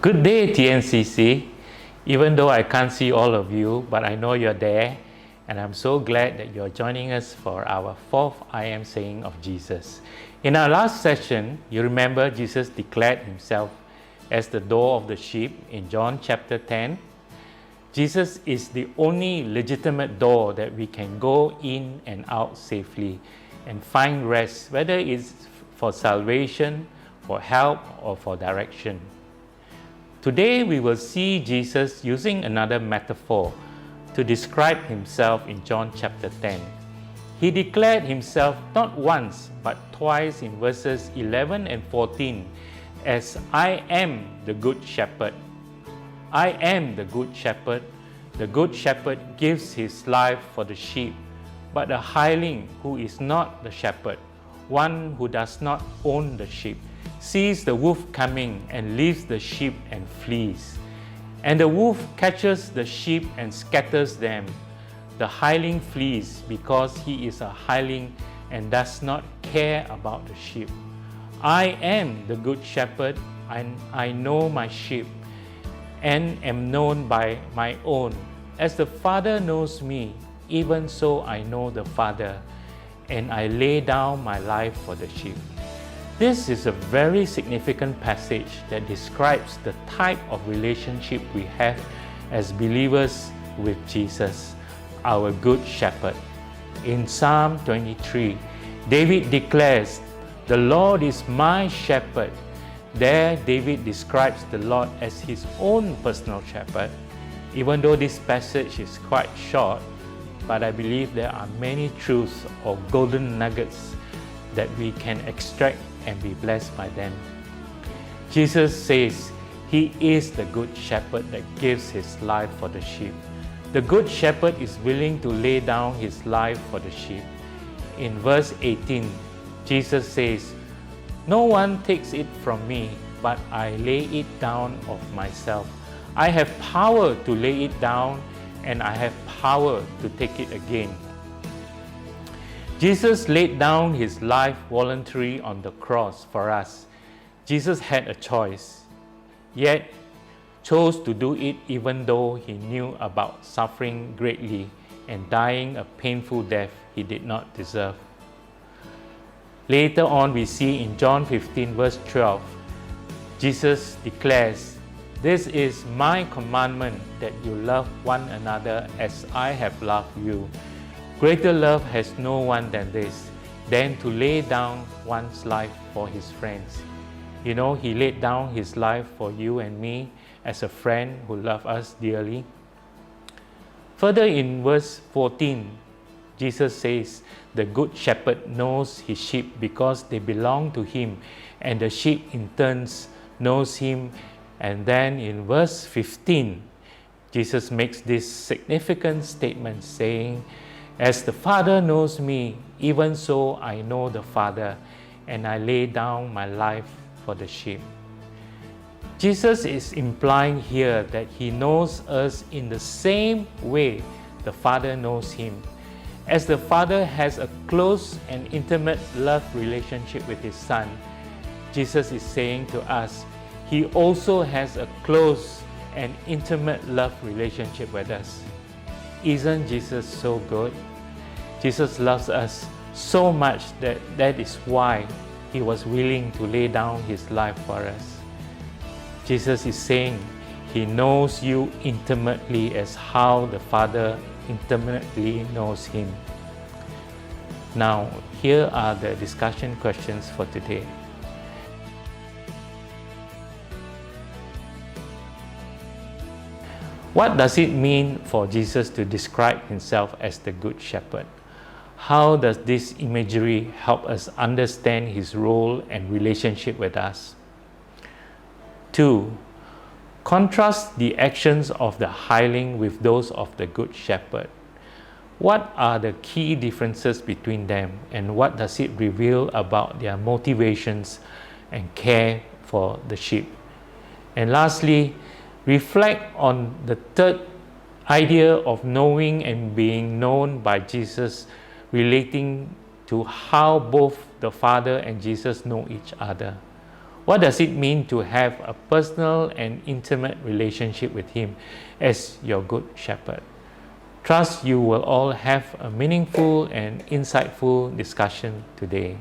Good day, TNCC. Even though I can't see all of you, but I know you're there, and I'm so glad that you're joining us for our fourth I am saying of Jesus. In our last session, you remember Jesus declared himself as the door of the sheep in John chapter 10. Jesus is the only legitimate door that we can go in and out safely and find rest, whether it's for salvation, for help, or for direction. Today we will see Jesus using another metaphor to describe himself in John chapter 10. He declared himself not once but twice in verses 11 and 14 as I am the good shepherd. I am the good shepherd. The good shepherd gives his life for the sheep, but a hireling who is not the shepherd, one who does not own the sheep, sees the wolf coming and leaves the sheep and flees. And the wolf catches the sheep and scatters them. The hireling flees because he is a hireling and does not care about the sheep. I am the good shepherd, and I know my sheep and am known by my own. As the Father knows me, even so I know the Father, and I lay down my life for the sheep. This is a very significant passage that describes the type of relationship we have as believers with Jesus, our Good Shepherd. In Psalm 23, David declares, "The Lord is my shepherd." There, David describes the Lord as his own personal shepherd. Even though this passage is quite short, but I believe there are many truths or golden nuggets that we can extract and be blessed by them. Jesus says he is the good shepherd that gives his life for the sheep. The good shepherd is willing to lay down his life for the sheep. In verse 18, Jesus says, "No one takes it from me, but I lay it down of myself. I have power to lay it down, and I have power to take it again." Jesus laid down his life voluntarily on the cross for us. Jesus had a choice, yet chose to do it even though he knew about suffering greatly and dying a painful death he did not deserve. Later on, we see in John 15 verse 12, Jesus declares, "This is my commandment, that you love one another as I have loved you. Greater love has no one than this, than to lay down one's life for his friends." You know, he laid down his life for you and me as a friend who loved us dearly. Further in verse 14, Jesus says, "The good shepherd knows his sheep because they belong to him, and the sheep in turn knows him." And then in verse 15, Jesus makes this significant statement saying, "As the Father knows me, even so I know the Father, and I lay down my life for the sheep." Jesus is implying here that he knows us in the same way the Father knows him. As the Father has a close and intimate love relationship with his Son, Jesus is saying to us, he also has a close and intimate love relationship with us. Isn't Jesus so good? Jesus loves us so much that is why he was willing to lay down his life for us. Jesus is saying he knows you intimately as how the Father intimately knows him. Now, here are the discussion questions for today. What does it mean for Jesus to describe himself as the Good Shepherd? How does this imagery help us understand his role and relationship with us? 2. Contrast the actions of the hireling with those of the Good Shepherd. What are the key differences between them, and what does it reveal about their motivations and care for the sheep? And lastly, reflect on the third idea of knowing and being known by Jesus, relating to how both the Father and Jesus know each other. What does it mean to have a personal and intimate relationship with Him as your good shepherd? Trust you will all have a meaningful and insightful discussion today.